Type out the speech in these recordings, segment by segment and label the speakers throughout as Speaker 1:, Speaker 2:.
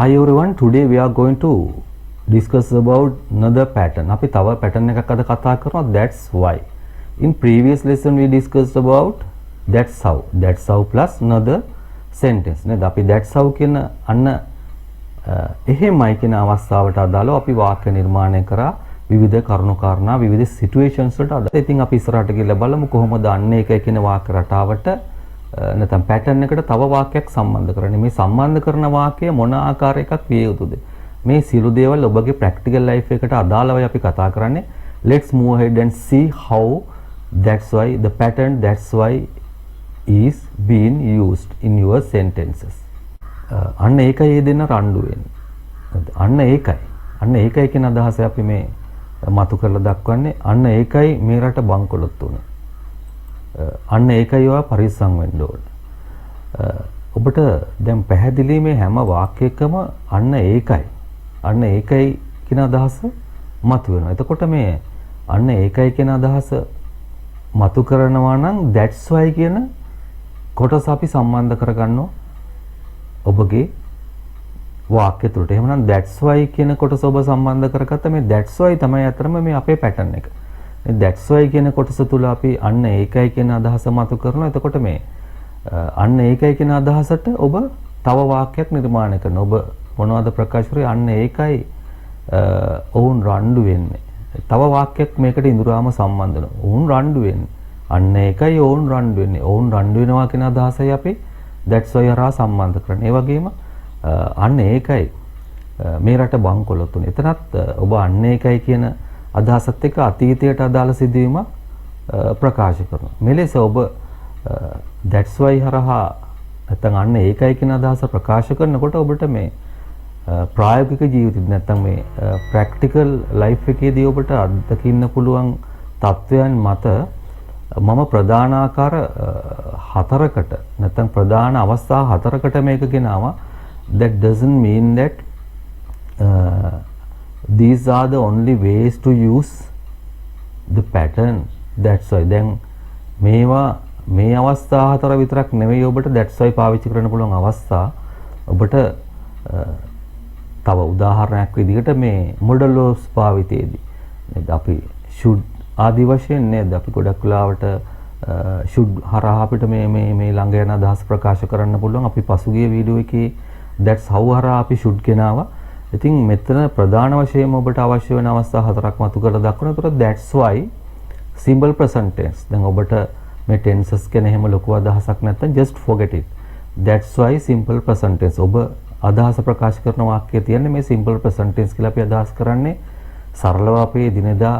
Speaker 1: Hi everyone, today we are going to discuss about another pattern. අපි තව pattern එකක් අද කතා කරනවා, that's why. In previous lesson we discussed about that's how. That's how plus another sentence. නේද? අපි that's how කියන අන්න එහෙමයි කියන අවස්ථාවට අදාළව අපි වාක්‍ය නිර්මාණය කරා විවිධ කරුණු කාරණා විවිධ situations වලට අදාළ. ඉතින් අපි ඉස්සරහට ගිහලා බලමු කොහොමද අන්න එකයි කියන වාක්‍ය රටාවට නැත්නම් පැටර්න් එකට තව වාක්‍යයක් සම්බන්ධ කරන්නේ. මේ සම්බන්ධ කරන වාක්‍ය මොන ආකාරයකක් විය යුතුද? මේ සියලු දේවල් ඔබගේ practical life එකට අදාළවයි අපි කතා කරන්නේ. Let's move ahead and see how that's why the pattern that's why is being used in your sentences. අන්න ඒකයි ඒ දෙන්න රණ්ඩු වෙන්නේ. අන්න ඒකයි කියන අදහස අපි මේ මතු කරලා දක්වන්නේ. අන්න ඒකයි මේ රට බංකොලොත් උනේ. අන්න ඒකයි ඔයා පරිස්සම් වෙන්න ඕන. ඔබට දැන් පැහැදිලි මේ හැම වාක්‍යයකම අන්න ඒකයි කියන අදහස මතු වෙනවා. එතකොට මේ අන්න ඒකයි කියන අදහස මතු කරනවා නම් that's why කියන කොටස අපි සම්බන්ධ කරගන්නවා ඔබගේ වාක්‍ය තුළට. එහෙමනම් that's why කියන කොටස ඔබ සම්බන්ධ කරගත්ත මේ that's why තමයි අතරම මේ අපේ pattern එක. මේ that's why කියන කොටස තුල අපි අන්න ඒකයි කියන අදහස මතු කරනවා. එතකොට මේ අන්න ඒකයි කියන අදහසට ඔබ තව වාක්‍යයක් නිර්මාණය කරනවා. ඔබ මොනවද ප්‍රකාශ කරේ? අන්න ඒකයි ඔවුන් රණ්ඩු වෙන්නේ. තව වාක්‍යයක් මේකට ඉඳුරාම සම්බන්ධ වෙනවා. ඔවුන් රණ්ඩු වෙන්නේ. අන්න ඒකයි ඔවුන් රණ්ඩු වෙන්නේ. ඔවුන් රණ්ඩු වෙනවා කියන අදහසයි අපි that's why හරහා සම්බන්ධ කරන්නේ. ඒ වගේම අන්න ඒකයි මේ රට බංකොලොත් උනේ. එතනත් ඔබ අන්න ඒකයි කියන අදහසත් එක්ක අතීතයට අදාළ සිදුවීමක් ප්‍රකාශ කරනවා. මෙලෙස ඔබ that's why හරහා නැත්නම් අන්න ඒකයි කියන අදහස ප්‍රකාශ කරනකොට ඔබට මේ ප්‍රායෝගික ජීවිතේ නැත්නම් මේ practical life එකේදී ඔබට අත්දකින්න පුළුවන් තත්වයන් මත මම ප්‍රධාන ආකාර හතරකට නැත්නම් ප්‍රධාන අවස්ථා හතරකට මේක ගෙනාවා. That doesn't mean that these are the only ways to use the pattern. That's why දැන් මේවා මේ අවස්ථා හතර විතරක් නෙවෙයි ඔබට that's why පාවිච්චි කරන්න පුළුවන් අවස්ථා. ඔබට තව උදාහරණයක් විදිහට මේ modal verbs භාවිතයේදී නේද අපි should ආදි වශයෙන් නේද අපි ගොඩක් වෙලාවට should හරහා අපිට මේ ළඟ යන අදහස් ප්‍රකාශ කරන්න පුළුවන්. අපි පසුගිය වීඩියෝ එකේ that's how හරහා අපි should ගෙනාවා. ඉතින් මෙතන ප්‍රධාන වශයෙන් ඔබට අවශ්‍ය වෙන අවස්ථා හතරක් මතු කරලා දක්වනවා. ඒතර that's why simple present tense. දැන් ඔබට මේ tenses ගැන එහෙම ලොකු අදහසක් නැත්නම් just forget it. That's why simple present tense. ඔබ අදහස ප්‍රකාශ කරන වාක්‍යය තියන්නේ මේ simple present tense කියලා අපි අදහස් කරන්නේ සරලව අපේ දිනදා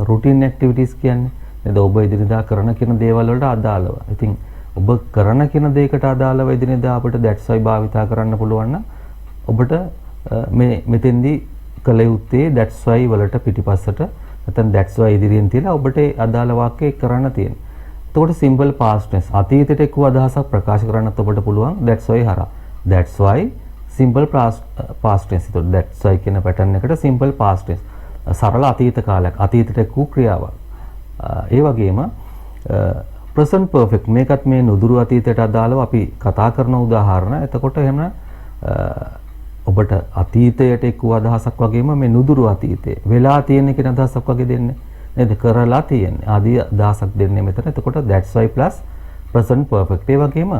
Speaker 1: routine activities කියන්නේ. නේද? ඔබ දිනදා කරන කියන දේවල් වලට අදාළව. ඉතින් ඔබ කරන කියන දෙයකට අදාළව දිනදා අපිට that's why භාවිතා කරන්න පුළුවන් නම් ඔබට මේ මෙතෙන්දී කළ යුත්තේ that's why වලට පිටිපස්සට නැත්නම් that's why ඉදිරියෙන් තියලා ඔබට අදාළ වාක්‍යය කරන්න තියෙනවා. එතකොට simple past tense අතීතයට එක්ව අදහසක් ප්‍රකාශ කරන්නත් ඔබට පුළුවන් that's why හරහා. That's why simple past tense. එතකොට that's why කියන pattern එකට simple past tense සරල අතීත කාලයක් අතීතයට එක්ව ක්‍රියාවක්. ඒ වගේම present perfect මේකත් මේ නුදුරු අතීතයට අදාළව අපි කතා කරන උදාහරණ. එතකොට එහෙම ඔබට අතීතයට එක්ව අදහසක් වගේම මේ නුදුරු අතීතේ වෙලා තියෙන කියන අදහසක් වගේ දෙන්නේ නේද? කරලා තියෙන්නේ ආදී අදහසක් දෙන්නේ මෙතන. එතකොට that's why plus present perfect. ඒ වගේම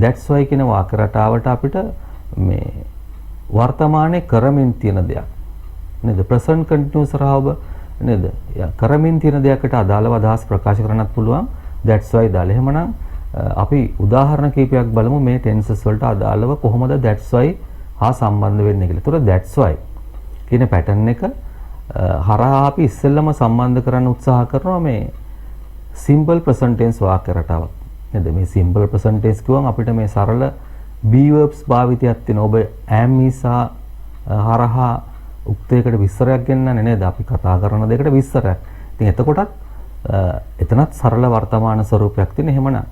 Speaker 1: that's why කියන වාක්‍ය රටාවට අපිට මේ වර්තමානයේ කරමින් තියෙන දෙයක් නේද? present continuous රහව නේද? කරමින් තියෙන දෙයකට අදාළව අදහස් ප්‍රකාශ කරන්නත් පුළුවන් that's why දාලා. එහෙමනම් අපි උදාහරණ කීපයක් බලමු මේ tenses වලට අදාළව කොහොමද that's why හා සම්බන්ධ වෙන්නේ කියලා. ඒතර that's why කියන pattern එක හරහා අපි ඉස්සෙල්ලම සම්බන්ධ කරන්න උත්සාහ කරනවා මේ simple present tense වාක්‍ය රටාවක්. නේද? මේ simple present tense කියවම අපිට මේ සරල be verbs භාවිතයක් තියෙනවා. ඔබ am is හරහා උක්තයකට විස්තරයක් ගෙන්නන්නේ නේද? අපි කතා කරන දෙයකට විස්තරයක්. ඉතින් එතකොටත් එතනත් සරල වර්තමාන ස්වරූපයක් තියෙන. එහෙමනම්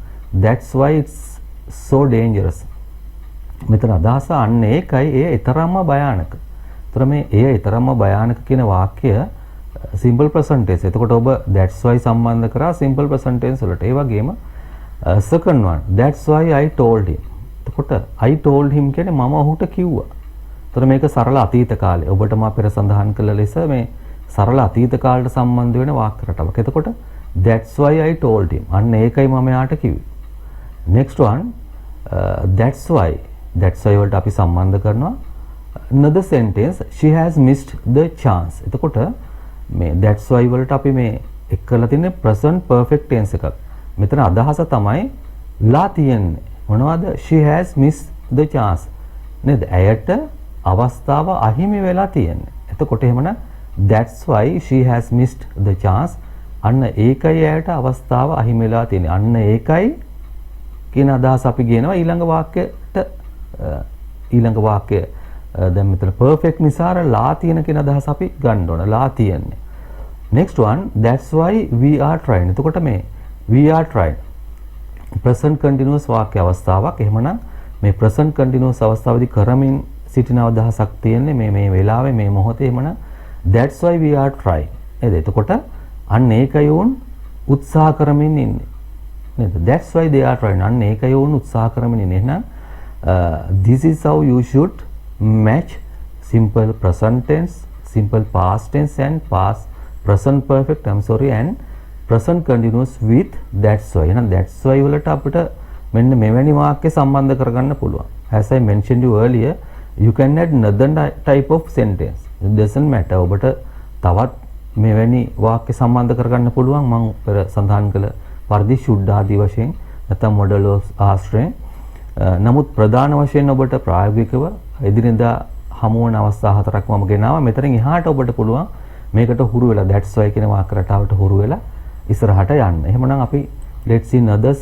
Speaker 1: that's why it's so dangerous. මෙතන අදහස අන්න ඒකයි ඒ ඊතරම්ම භයානක. ඒතර මේ ඒ ඊතරම්ම භයානක කියන වාක්‍ය simple present tense. එතකොට ඔබ that's why සම්බන්ධ කරා simple present tense වලට. ඒ වගේම second one that's why I told him. එතකොට I told him කියන්නේ මම ඔහුට කිව්වා. එතකොට මේක සරල අතීත කාලය. ඔබට මා පෙර සඳහන් කළ ලෙස මේ සරල අතීත කාලයට සම්බන්ධ වෙන වාක්‍ය රටාවක්. එතකොට that's why I told him. අන්න ඒකයි මම යාට කිව්වේ. next one that's why වලට අපි සම්බන්ධ කරනවා another sentence she has missed the chance. එතකොට මේ that's why වලට අපි මේ එක් කරලා තියෙන්නේ present perfect tense එකක්. මෙතන අදහස තමයි ලා තියෙන්නේ. මොනවද? she has missed the chance. නේද? ඇයට අවස්ථාව අහිමි වෙලා තියෙන්නේ. එතකොට එහෙමනම් that's why she has missed the chance. අන්න ඒකයි ඇයට අවස්ථාව අහිමි වෙලා තියෙන්නේ. අන්න ඒකයි කියන අදහස අපි කියනවා ඊළඟ වාක්‍යයට. ඊළඟ වාක්‍ය දැන් මෙතන perfect නිසා ලා තියෙන කියන අදහස අපි ගන්න ඕන. ලා තියෙන්නේ. next one that's why we are trying. එතකොට මේ we are trying present continuous වාක්‍ය අවස්ථාවක්. එහෙමනම් මේ present continuous අවස්ථාවේදී කරමින් සිටින අදහසක් තියෙන්නේ මේ වෙලාවේ මේ මොහොතේ. එහෙමනම් that's why we are trying. නේද? එතකොට අන්න ඒකයි වුන් උත්සාහ කරමින් ඉන්නේ. නේද? that's why they are trying. අන්න ඒකයි වුන් උත්සාහ කරමින් ඉන්නේ. එහෙනම් this is how you should match simple present tense, simple past tense and past present perfect and present continuous with that's why. එහෙනම් that's why වලට අපිට මෙන්න මෙවැනි වාක්‍ය සම්බන්ධ කරගන්න පුළුවන්. as I mentioned you earlier, you can add another type of sentence. It doesn't matter. ඔබට තවත් මෙවැනි වාක්‍ය සම්බන්ධ කරගන්න පුළුවන්. මම පෙර සඳහන් කළ පරිදි should ආදී වශයෙන් නැත්නම් model of ආශ්‍රයෙන්. නමුත් ප්‍රධාන වශයෙන් ඔබට ප්‍රායෝගිකව එදිනෙදා හමු වන අවස්ථා හතරක් මම ගෙනාවා. මෙතනින් එහාට ඔබට පුළුවන් මේකට හුරු වෙලා that's why කියන වාක්‍ය රටාවට හුරු වෙලා ඉස්සරහට යන්න. එහෙමනම් අපි let's see others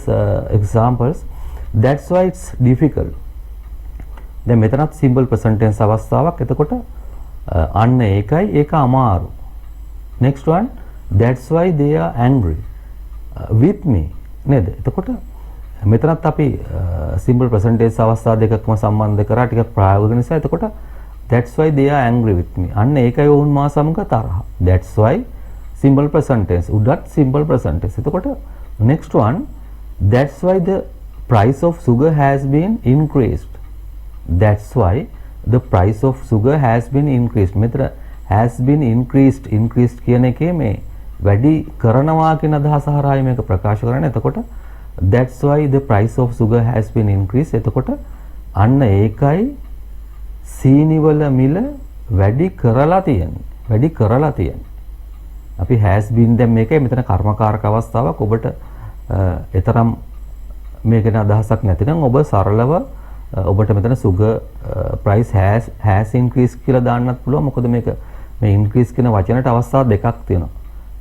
Speaker 1: examples. That's why it's difficult. දැන් මෙතනත් simple present tense අවස්ථාවක්. එතකොට අන්න ඒකයි ඒක අමාරු. next one that's why they are angry with me. නේද? එතකොට මෙතනත් අපි simple present tense අවස්ථා දෙකක්ම සම්බන්ධ කරා ටිකක් ප්‍රායෝගික නිසා. එතකොට that's why they are angry with me. අන්න ඒකයි වුන් මා සමග තරහ. that's why simple present tense. උඩත් simple present tense. එතකොට next one that's why the price of sugar has been increased. that's why the price of sugar has been increased. මෙතන has been increased කියන එකේ මේ වැඩි කරනවා කියන අදහස හරහායි මේක ප්‍රකාශ කරන්නේ. එතකොට that's why the price of sugar has been increased. එතකොට අන්න ඒකයි සීනි වල මිල වැඩි කරලා තියෙන්නේ. අපි has been දැන් මේකයි මෙතන කර්මකාරක අවස්ථාවක්. ඔබට ඊතරම් මේකේ අදහසක් නැතිනම් ඔබ සරලව ඔබට මෙතන sugar price has increased කියලා දාන්නත් පුළුවන්. මොකද මේක මේ increase කියන වචනට අවස්ථා දෙකක් තියෙනවා.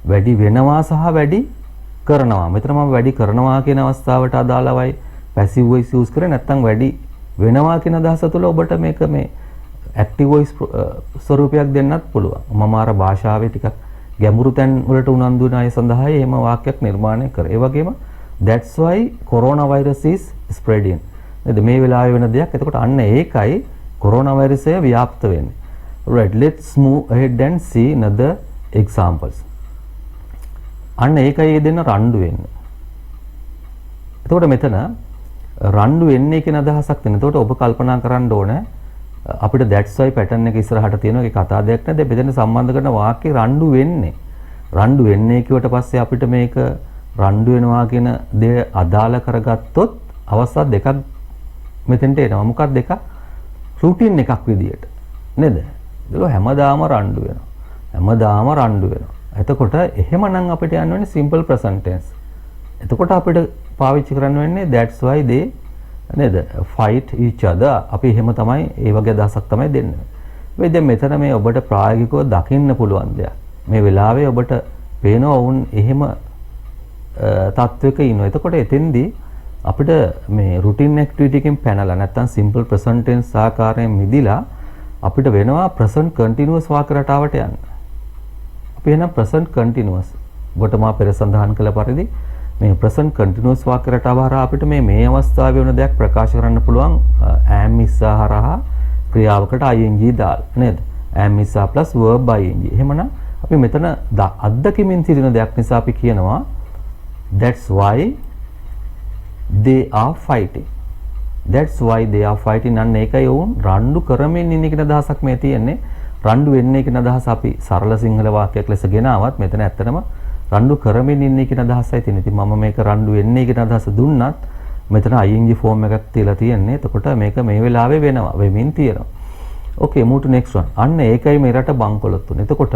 Speaker 1: වැඩි වෙනවා සහ වැඩි කරනවා. මෙතන මම වැඩි කරනවා කියන අවස්ථාවට අදාළවයි passive voice use කරේ. නැත්නම් වැඩි වෙනවා කියන අදහස තුළ ඔබට මේක මේ active voice ස්වරූපයක් දෙන්නත් පුළුවන්. මම අර භාෂාවේ ටිකක් ගැඹුරු තැන් වලට උනන්දු වෙන අය සඳහායි එහෙම වාක්‍යයක් නිර්මාණය කරේ. ඒ වගේම that's why coronavirus is spreading. නේද? මේ වෙලාවේ වෙන දෙයක්. එතකොට අන්න ඒකයි coronavirus ව්‍යාප්ත වෙන්නේ. Right, let's move ahead and see another examples. අන්න ඒකයි දෙන්න රණ්ඩු වෙන්නේ. එතකොට මෙතන රණ්ඩු වෙන්නේ කියන අදහසක් තියෙනවා. එතකොට ඔබ කල්පනා කරන්න ඕනේ අපිට that's why pattern එක ඉස්සරහට තියෙනවා. ඒක කතා දෙයක් නේද? බෙදෙන සම්බන්ධ කරන වාක්‍ය රණ්ඩු වෙන්නේ. රණ්ඩු වෙන්නේ කියවට පස්සේ අපිට මේක රණ්ඩු වෙනවා කියන දේ අදාළ කරගත්තොත් අවස්ථා දෙකක් මෙතෙන්ට එනවා. මොකක්ද දෙක? රුටින් එකක් විදියට. නේද? ඒක හැමදාම රණ්ඩු වෙනවා. එතකොට එහෙමනම් අපිට යන්න වෙන්නේ simple present tense. එතකොට අපිට පාවිච්චි කරන්න වෙන්නේ that's why they නේද fight each other. අපි එහෙම තමයි ඒ වගේ අදහසක් තමයි දෙන්නේ. මේ දැන් මෙතන මේ ඔබට ප්‍රායෝගිකව දකින්න පුළුවන් දෙයක්. මේ වෙලාවේ ඔබට පේනවා වුන් එහෙම තත්වයක ඉන්නවා. එතකොට එතෙන්දී අපිට මේ routine activity එකෙන් පැනලා නැත්තම් simple present tense ආකාරයෙන් මිදිලා අපිට වෙනවා present continuous වාක්‍ය රටාවට යන්න. අපි එහෙනම් present continuous ඔබට මා පෙර සඳහන් කළ පරිදි මේ present continuous වාක්‍ය රටාව හරහා අපිට මේ අවස්ථාවේ වෙන දෙයක් ප්‍රකාශ කරන්න පුළුවන් am is හරහා ක්‍රියාවකට ing දාලා නේද? am is plus verb ing. එහෙමනම් අපි මෙතන අත්දැකීමින් සිටින දෙයක් නිසා අපි කියනවා that's why they are fighting. that's why they are fighting. අන්න ඒකයි වුන් රණ්ඩු කරමින් ඉන්න කියන අදහසක් මේ තියෙන්නේ. රණ්ඩු වෙන්නේ කියන අදහස අපි සරල සිංහල වාක්‍යයක් ලෙස ගෙනාවත් මෙතන ඇත්තටම රණ්ඩු කරමින් ඉන්නේ කියන අදහසයි තියෙන්නේ. ඉතින් මම මේක රණ්ඩු වෙන්නේ කියන අදහස දුන්නත් මෙතන ing ෆෝම් එකක් තියලා තියෙන්නේ. එතකොට මේක මේ වෙලාවේ වෙනවා. වෙමින් තියෙනවා. Okay, move to next one. අන්න ඒකයි මේ රට බංකොලොත් තුනේ. එතකොට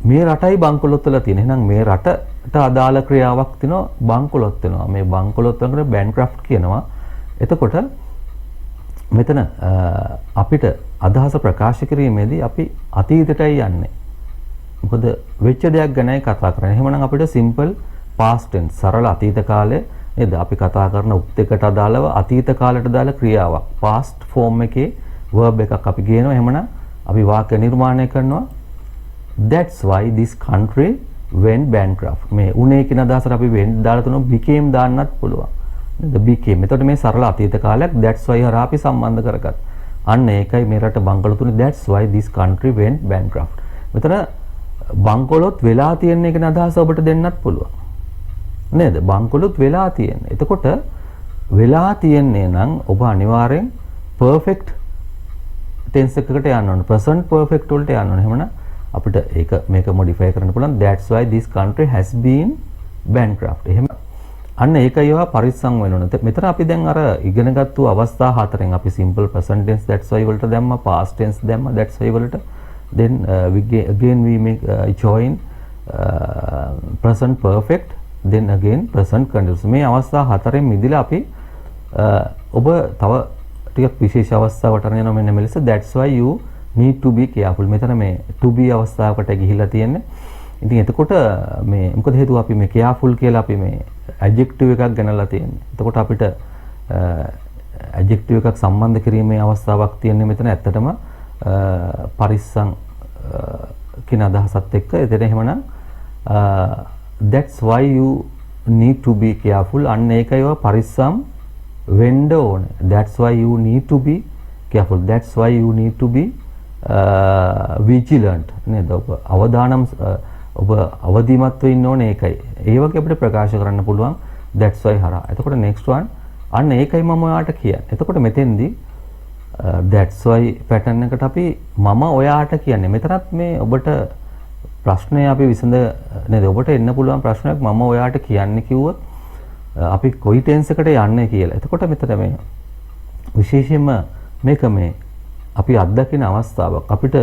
Speaker 1: මේ රටයි බංකොලොත් වෙලා තියෙන. එහෙනම් මේ රටට අදාළ ක්‍රියාවක් තියෙනවා බංකොලොත් වෙනවා. මේ බංකොලොත් වලට බැන්ක්‍රෆ්ට් කියනවා. එතකොට මෙතන අපිට අදහස ප්‍රකාශ කිරීමේදී අපි අතීතයටයි යන්නේ. මොකද වෙච්ච දෙයක් ගැනයි කතා කරන්නේ. එහෙමනම් අපිට simple past tense සරල අතීත කාලය නේද? අපි කතා කරන උත් එකට අදාළව අතීත කාලයට දාලා ක්‍රියාවක් past form එකේ verb එකක් අපි කියනවා. එහෙමනම් අපි වාක්‍ය නිර්මාණය කරනවා. That's why this country went bankrupt. මේ උනේ කියන අදහසට අපි went දාලා තුන became දාන්නත් පුළුවන්. නේද? became. එතකොට මේ සරල අතීත කාලයක් that's why හරහා අපි සම්බන්ධ කරගත්තා. අන්න ඒකයි මේ රට බංකොලොතුනේ that's why this country went bankrupt. මෙතන බංකොලොත් වෙලා තියෙන එක අදහස ඔබට දෙන්නත් පුළුවන්. නේද? බංකොලොත් වෙලා තියෙන්නේ. එතකොට වෙලා තියෙන්නේ නම් ඔබ අනිවාර්යෙන් perfect tense එකකට යන්න ඕනේ. present perfect වලට යන්න ඕනේ. එහෙමනම් අපිට ඒක මේක modify කරන්න පුළුවන්. That's why this country has been bankrupt. එහෙම අන්න ඒකයි ඒවා පරිස්සම් වෙන්න ඕනේ. මෙතන අපි දැන් අර ඉගෙනගත්තු අවස්ථා හතරෙන් අපි simple present tense that's why වලට දැම්මා, past tense දැම්මා that's why වලට. Then again we make join present perfect, then again present continuous. මේ අවස්ථා හතරෙන් මිදලා අපි ඔබ තව ටිකක් විශේෂ අවස්ථාවකට යනවා. මෙන්න මෙලෙස that's why you need to be careful. මෙතන මේ to be අවස්ථාවකට ගිහිලා තියෙන්නේ. ඉතින් එතකොට මේ මොකද හේතුව අපි මේ careful කියලා අපි මේ adjective එකක් ගණනලා තියෙන්නේ. එතකොට අපිට adjective එකක් සම්බන්ධ කිරීමේ අවස්ථාවක් තියෙන්නේ මෙතන ඇත්තටම පරිස්සම් කියන අදහසත් එක්ක. එතන එහෙමනම් that's why you need to be careful. අන්න ඒකයි පරිස්සම් වෙන්න ඕනේ. That's why you need to be careful. That's why you need to be vigilant. නේද? ඔබ අවදානම් ඔබ අවදිමත්ව ඉන්න ඕනේ ඒකයි. ඒ වගේ අපිට ප්‍රකාශ කරන්න පුළුවන් that's why හරහා. එතකොට next one අන්න ඒකයි මම ඔයාට කියන්නේ. එතකොට මෙතෙන්දී that's why pattern එකට අපි මම ඔයාට කියන්නේ. මෙතනත් මේ ඔබට ප්‍රශ්නය අපි විසඳ නේද? ඔබට එන්න පුළුවන් ප්‍රශ්නයක් මම ඔයාට කියන්නේ කිව්වොත් අපි කොයි ටෙන්ස් එකට යන්නේ කියලා. එතකොට මෙතන මේ විශේෂයෙන්ම මේක මේ අපි අත්දකින අවස්ථාවක්. අපිට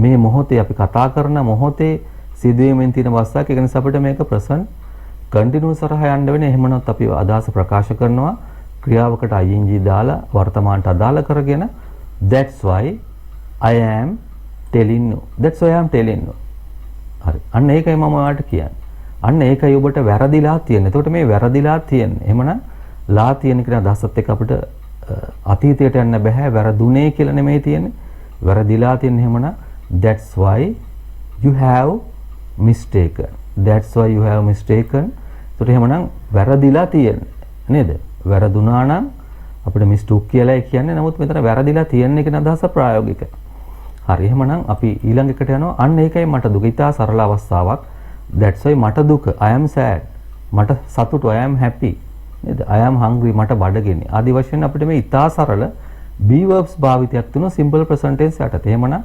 Speaker 1: මේ මොහොතේ අපි කතා කරන මොහොතේ සිදුවීමෙන් තියෙන අවස්ථාවක්. ඒ නිසා අපිට මේක present continuous හරහා යන්න වෙන්නේ. එහෙමනොත් අපි අදහස ප්‍රකාශ කරනවා ක්‍රියාවකට ing දාලා වර්තමානට අදාළ කරගෙන that's why I am telling you. That's why I am telling you. හරි. අන්න ඒකයි මම ඔයාලට කියන්නේ. අන්න ඒකයි ඔබට වැරදිලා තියෙන්නේ. එතකොට මේ වැරදිලා තියෙන්නේ. එහෙමනම් ලා තියෙන කියන අදහසත් එක්ක අපිට අතීතයට යන්න බෑ. වැරදුනේ කියලා නෙමෙයි තියෙන්නේ. වැරදිලා තියෙන්නේ. එහෙමනම් that's why you have mistaken. That's why you have mistaken. එතකොට එහෙමනම් වැරදිලා තියෙන්නේ. නේද? වැරදුනා නම් අපිට මිස්ටේක් කියලා කියන්නේ. නමුත් මෙතන වැරදිලා තියෙන්නේ කියන අදහස ප්‍රායෝගිකයි. හරි. එහෙමනම් අපි ඊළඟ එකට යනවා. අන්න ඒකයි මට දුක. ඉතා සරල අවස්ථාවක්. That's why මට දුක. I am sad. මට සතුටු. I am happy. නේද? I am hungry. මට බඩගිනි. ආදි වශයෙන් අපිට මේ ඉතා සරල be verbs භාවිතයක් තුන simple present tense යටතේ. එහෙමනම්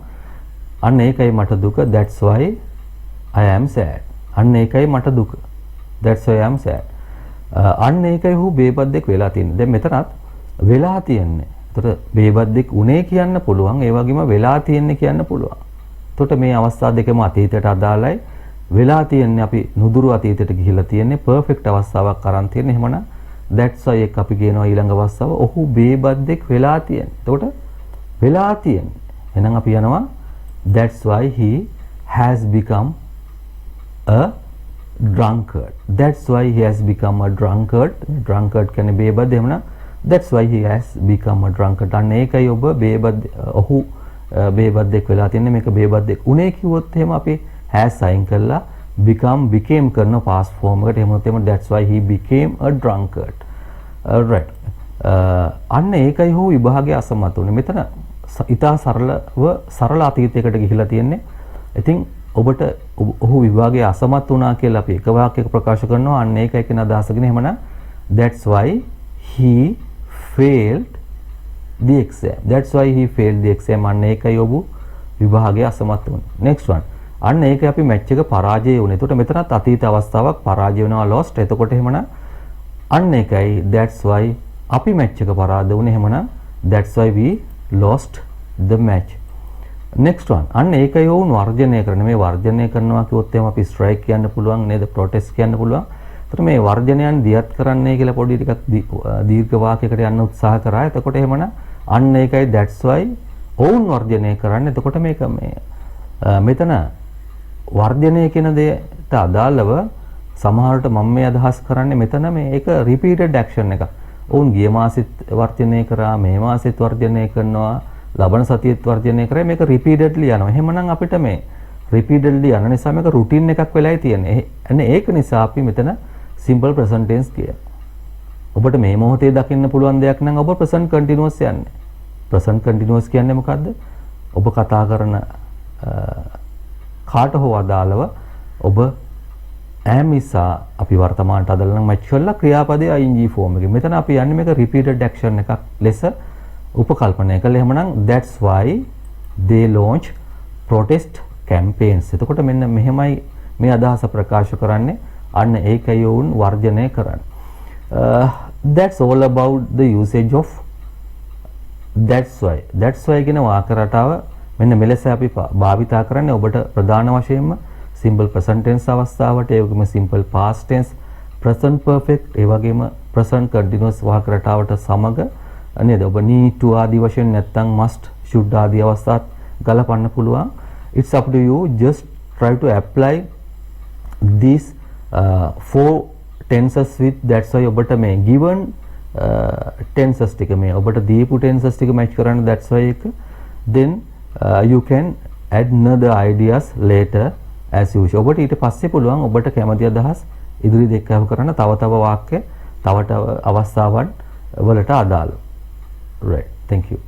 Speaker 1: අන්න ඒකයි මට දුක. That's why I am sad. අන්න ඒකයි මට දුක. That's why I am sad. අන්න ඒකයි හු බේබද්දෙක් වෙලා තියෙන්නේ. දැන් මෙතනත් වෙලා තියෙන්නේ. එතකොට බේබද්දෙක් උනේ කියන්න පුළුවන්. ඒ වගේම වෙලා තියෙන්නේ කියන්න පුළුවන්. එතකොට මේ අවස්ථා දෙකම අතීතයට අදාළයි. වෙලා තියෙන්නේ අපි නුදුරු අතීතයට ගිහිලා තියෙන්නේ. perfect අවස්ථාවක් අරන් තියෙන්නේ. එහෙමනම් that's why එක අපි කියනවා ඊළඟ අවස්ථාව. ඔහු බේබද්දෙක් වෙලා තියෙන්නේ. එතකොට වෙලා තියෙන්නේ. එහෙනම් අපි යනවා that's why he has become a drunkard. That's why he has become a drunkard. Drunkard කියන්නේ බේබද්ද. එහෙමනම් that's why he has become a drunkard. අන්න ඒකයි ඔබ බේබද්ද ඔහු බේබද්දෙක් වෙලා තියෙන්නේ. මේක බේබද්දෙක් උනේ කිව්වොත් එහෙම අපි has sign කරලා became කරන past form එකට. එහෙමත් එම that's why he became a drunkard. Right. අන්න ඒකයි හෝ විභාගයේ අසමත් උනේ. මෙතන ඉතා සරල අතීතයකට ගිහිලා තියෙන්නේ. ඉතින් ඔබට ඔහු විභාගයේ අසමත් වුණා කියලා අපි එක වාක්‍යයක ප්‍රකාශ කරනවා. අන්න ඒකයි කියන අදහසගෙන. එහෙමනම් that's why he failed the exam. That's why he failed the exam. අන්න ඒකයි ඔබ විභාගයේ අසමත් වුනේ. Next one. අන්න ඒකයි අපි මැච් එක පරාජය වුනේ. එතකොට මෙතනත් අතීත අවස්ථාවක් පරාජය වෙනවා lost. එතකොට එහෙමනම් අන්න ඒකයි that's why අපි මැච් එක පරාද වුනේ. එහෙමනම් that's why we lost the match. Next one. අන්න ඒකයි වුන් වර්ජනය කරන. මේ වර්ජනය කරනවා කිව්වොත් එහෙම අපි strike කියන්න පුළුවන් නේද? protest කියන්න පුළුවන්. එතකොට මේ වර්ජනයන් දියත් කරන්නයි කියලා පොඩි ටිකක් දීර්ඝ වාක්‍යයකට යන්න උත්සාහ කරා. එතකොට එහෙමනම් අන්න ඒකයි that's why ඔවුන් වර්ජනය කරන්නේ. එතකොට මේක මේ මෙතන වර්ජනය කියන දෙයට අදාළව සමහරවිට මම මේ අදහස් කරන්නේ මෙතන මේ ඒක repeated action එකක්. ඔවුන් ගිය මාසෙත් වර්ජනය කරා, මේ මාසෙත් වර්ජනය කරනවා, ලබන සතියේත් වර්ජනය කරා. මේක repeatedly යනවා. එහෙමනම් අපිට මේ repeatedly යන නිසා මේක routine එකක් වෙලායි තියෙන්නේ. අනේ ඒක නිසා අපි මෙතන simple present tense කියනවා. ඔබට මේ මොහොතේ දකින්න පුළුවන් දෙයක් නම් ඔබ present continuous යන්නේ. present continuous කියන්නේ මොකද්ද? ඔබ කතා කරන කාට හෝ අදාළව ඔබ am isa අපි වර්තමානට අදාළ නම් මැච් කරලා ක්‍රියාපදයේ ing form එකේ. මෙතන අපි යන්නේ මේක repeated action එකක් ලෙස උපකල්පනය කළා. එහෙමනම් that's why they launch protest campaigns. එතකොට මෙන්න මෙහෙමයි මේ අදහස ප්‍රකාශ කරන්නේ. අන්න ඒකයි වුන් වර්ජනය කරන්නේ. That's all about the usage of that's why කියන වාක්‍ය රටාව මෙන්න මෙලෙස අපි භාවිතා කරන්නේ. ඔබට ප්‍රධාන වශයෙන්ම simple present tense අවස්ථාවට, ඒ වගේම simple past tense, present perfect, ඒ වගේම present continuous වාක්‍ය රටාවට සමග නේද? ඔබ need to ආදී වශයෙන් නැත්නම් must, should ආදී අවස්ථාත් ගලපන්න පුළුවන්. It's up to you. Just try to apply these 4 tenses with that's why ඔබට මේ given tenses ටික මේ ඔබට දීපු tenses ටික match කරන්න that's why එක then you can add another ideas later as usual. ඔබට ඊට පස්සේ පුළුවන් ඔබට කැමති අදහස් ඉදිරි දෙකව කරන්න තව වාක්‍ය තව අවස්ථාවන් වලට අදාළ. Right. Thank you.